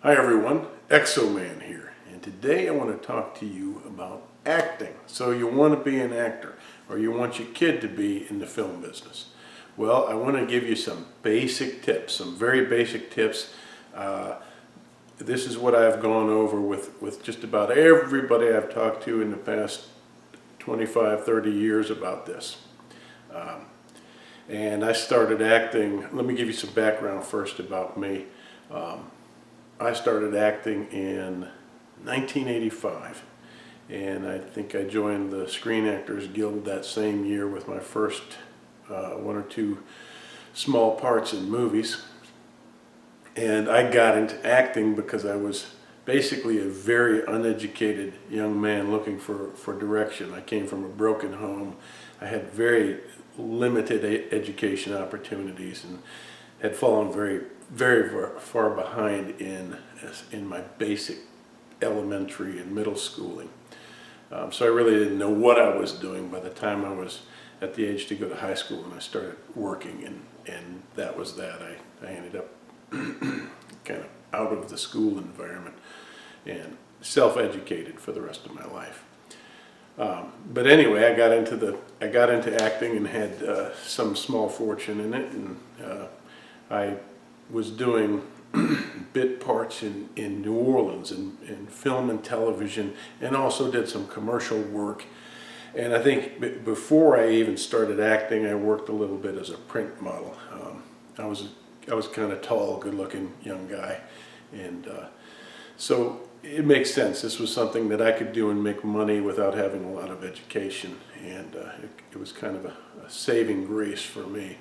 Hi everyone, Exo-Man here, and today I want to talk to you about acting. So you want to be an actor, or you want your kid to be in the film business. Well, I want to give you some basic tips, some very basic tips. This is what I've gone over with just about everybody I've talked to in the past 25, 30 years about this. And I started acting. Let me give you some background first about me. I started acting in 1985, and I think I joined the Screen Actors Guild that same year with my first one or two small parts in movies. And I got into acting because I was basically a very uneducated young man looking for direction. I came from a broken home. I had very limited education opportunities and had fallen very far behind in my basic elementary and middle schooling. So I really didn't know what I was doing by the time I was at the age to go to high school, and I started working, and that was that. I ended up kind of out of the school environment and self-educated for the rest of my life. But anyway, I got into acting and had some small fortune in it, and I was doing bit parts in New Orleans in film and television, and also did some commercial work. And I think before I even started acting, I worked a little bit as a print model. I was kind of tall, good-looking young guy, and so it makes sense. This was something that I could do and make money without having a lot of education, and it was kind of a saving grace for me.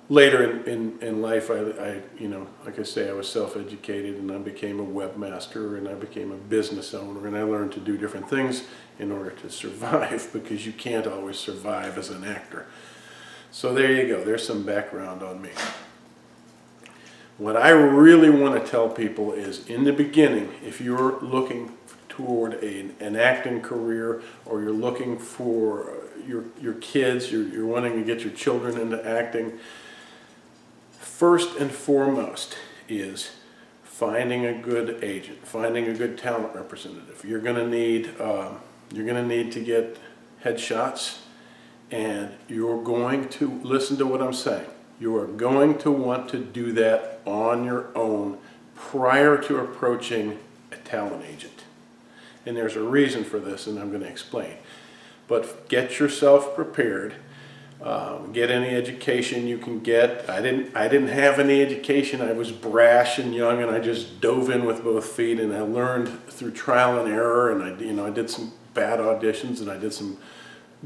Later in life, like I say, I was self-educated, and I became a webmaster, and I became a business owner, and I learned to do different things in order to survive, because you can't always survive as an actor. So there you go. There's some background on me. What I really want to tell people is, in the beginning, if you're looking toward an acting career, or you're looking for your kids, you're wanting to get your children into acting, first and foremost is finding a good agent, finding a good talent representative. You're going to need to get headshots, and you're going to listen to what I'm saying. You are going to want to do that on your own prior to approaching a talent agent. And there's a reason for this, and I'm going to explain. But get yourself prepared. Get any education you can get. I didn't have any education. I was brash and young, and I just dove in with both feet, and I learned through trial and error. And I did some bad auditions, and I did some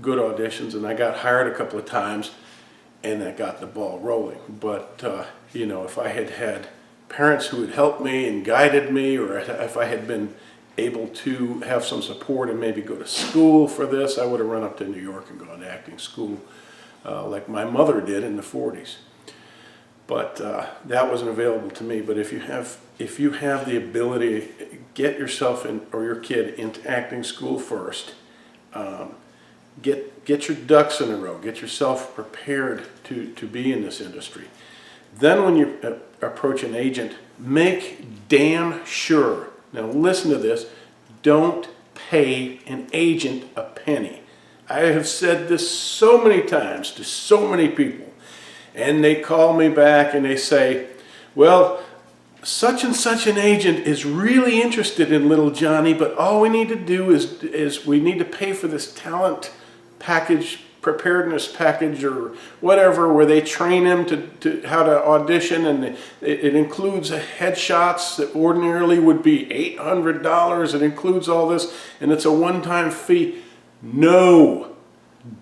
good auditions, and I got hired a couple of times, and that got the ball rolling. But if I had had parents who had helped me and guided me, or if I had been able to have some support and maybe go to school for this, I would have run up to New York and gone to acting school like my mother did in the 40s. But that wasn't available to me. But if you have the ability, get yourself or your kid into acting school first. Get your ducks in a row. Get yourself prepared to be in this industry. Then when you approach an agent, make damn sure, now listen to this, don't pay an agent a penny. I have said this so many times to so many people, and they call me back and they say, well, such and such an agent is really interested in little Johnny, but all we need to do is we need to pay for this talent package, preparedness package, or whatever, where they train him to how to audition, and it includes headshots that ordinarily would be $800. It includes all this, and it's a one-time fee. No,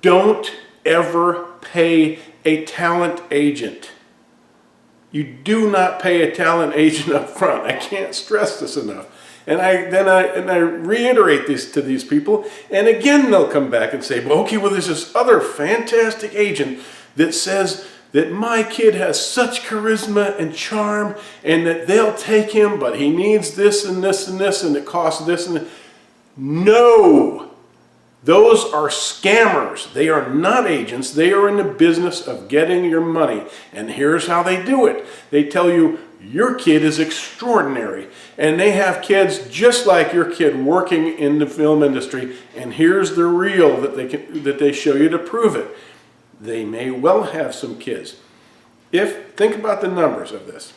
don't ever pay a talent agent. You do not pay a talent agent up front. I can't stress this enough. And I reiterate this to these people, and again they'll come back and say, well, okay, well, there's this other fantastic agent that says that my kid has such charisma and charm, and that they'll take him, but he needs this and this and this, and it costs this and that. No! Those are scammers. They are not agents. They are in the business of getting your money. And here's how they do it. They tell you, your kid is extraordinary. And they have kids just like your kid working in the film industry, and here's the reel that they show you to prove it. They may well have some kids. Think about the numbers of this.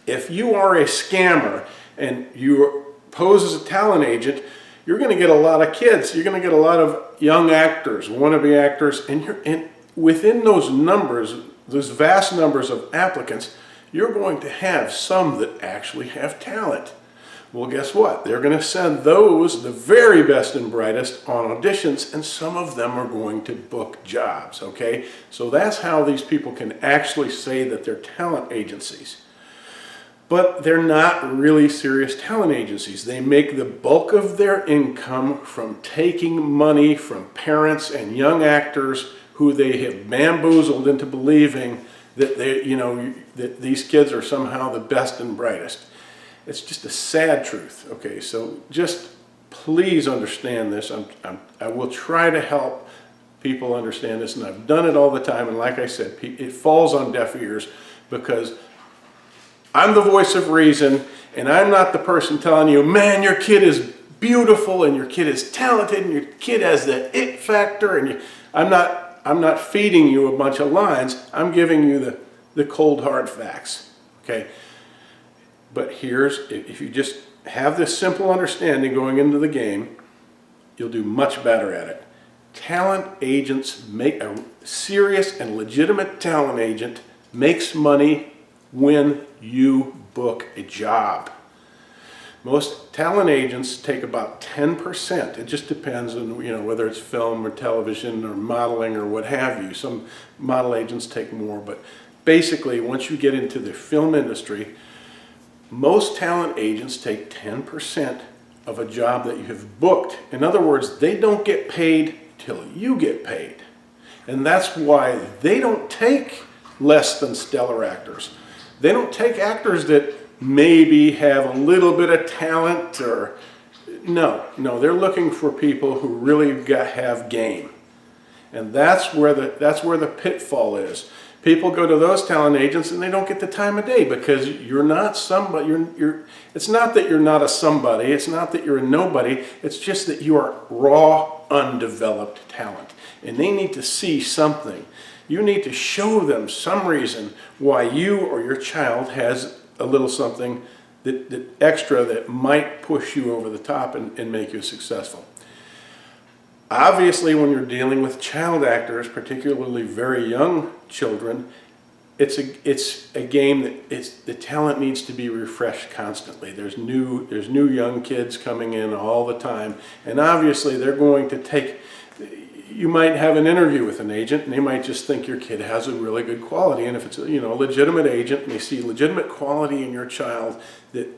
If you are a scammer and you pose as a talent agent, you're going to get a lot of kids. You're going to get a lot of young actors, wannabe actors, and within those numbers, those vast numbers of applicants, you're going to have some that actually have talent. Well, guess what? They're going to send those, the very best and brightest, on auditions, and some of them are going to book jobs, okay? So that's how these people can actually say that they're talent agencies. But they're not really serious talent agencies. They make the bulk of their income from taking money from parents and young actors who they have bamboozled into believing that that these kids are somehow the best and brightest. It's just a sad truth. Okay, so just please understand this. I will try to help people understand this, and I've done it all the time. And like I said, it falls on deaf ears because I'm the voice of reason, and I'm not the person telling you, man, your kid is beautiful, and your kid is talented, and your kid has the it factor, and I'm not feeding you a bunch of lines. I'm giving you the cold hard facts. Okay. But if you just have this simple understanding going into the game, you'll do much better at it. Talent agents make a serious and legitimate talent agent makes money when you book a job. Most talent agents take about 10%. It just depends on whether it's film or television or modeling or what have you. Some model agents take more, but basically once you get into the film industry, most talent agents take 10% of a job that you have booked. In other words, they don't get paid till you get paid. And that's why they don't take less than stellar actors. They don't take actors that maybe have a little bit of talent or no, they're looking for people who really have game. And that's where the pitfall is. People go to those talent agents and they don't get the time of day because you're not somebody. It's not that you're not a somebody. It's not that you're a nobody. It's just that you are raw, undeveloped talent. And they need to see something. You need to show them some reason why you or your child has a little something that extra that might push you over the top and make you successful. Obviously, when you're dealing with child actors, particularly very young children, it's a game that the talent needs to be refreshed constantly. There's new young kids coming in all the time, and obviously they're going to take. You might have an interview with an agent, and they might just think your kid has a really good quality. And if it's a legitimate agent, and they see legitimate quality in your child that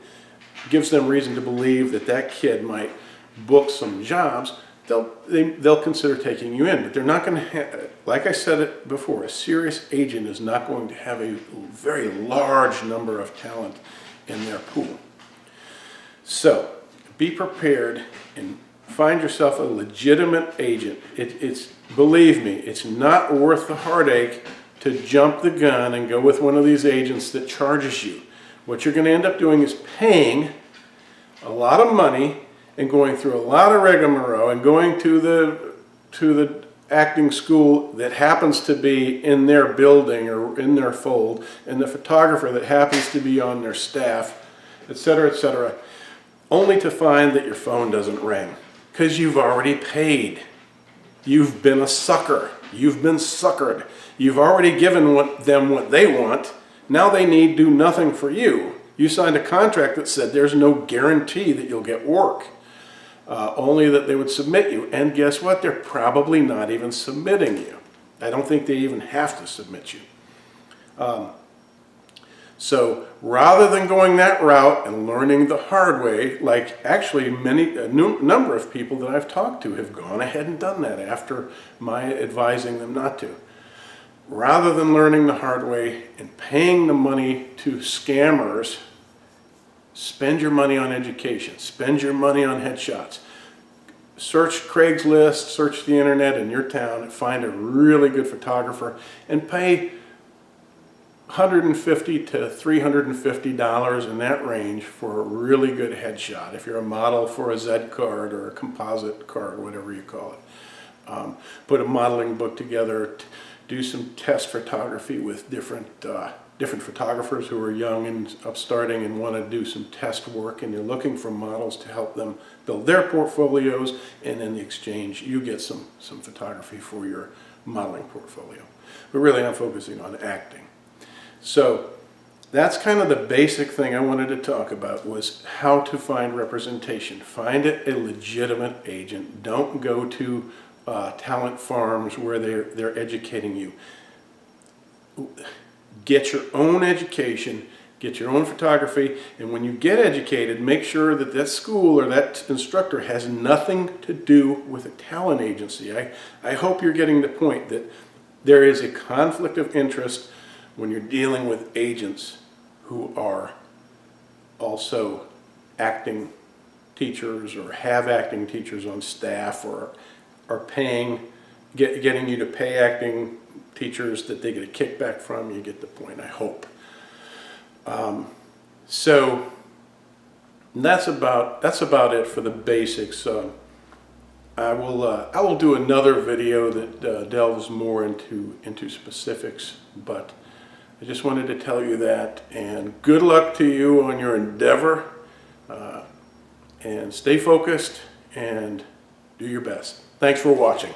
gives them reason to believe that kid might book some jobs, they'll consider taking you in. But they're not going to have, like I said it before, a serious agent is not going to have a very large number of talent in their pool. So be prepared and find yourself a legitimate agent. Believe me, it's not worth the heartache to jump the gun and go with one of these agents that charges you. What you're going to end up doing is paying a lot of money and going through a lot of rigmarole and going to the acting school that happens to be in their building or in their fold, and the photographer that happens to be on their staff, etc., only to find that your phone doesn't ring. Because you've already paid. You've been a sucker. You've been suckered. You've already given them what they want. Now they need do nothing for you. You signed a contract that said there's no guarantee that you'll get work. Only that they would submit you. And guess what? They're probably not even submitting you. I don't think they even have to submit you. So rather than going that route and learning the hard way, like actually a number of people that I've talked to have gone ahead and done that after my advising them not to. Rather than learning the hard way and paying the money to scammers, spend your money on education, spend your money on headshots. Search Craigslist, search the internet in your town, and find a really good photographer and pay $150 to $350 in that range for a really good headshot. If you're a model for a Z card or a composite card, whatever you call it. Put a modeling book together, do some test photography with different photographers who are young and upstarting and want to do some test work, and you're looking for models to help them build their portfolios, and in the exchange you get some photography for your modeling portfolio. But really I'm focusing on acting. So that's kind of the basic thing I wanted to talk about, was how to find representation. Find a legitimate agent. Don't go to talent farms where they're educating you. Get your own education, get your own photography, and when you get educated, make sure that that school or that instructor has nothing to do with a talent agency. I hope you're getting the point that there is a conflict of interest when you're dealing with agents who are also acting teachers or have acting teachers on staff, or are getting you to pay acting teachers that they get a kickback from. You get the point, I hope. So that's about it for the basics. I will do another video that delves more into specifics, but I just wanted to tell you that, and good luck to you on your endeavor, and stay focused and do your best. Thanks for watching.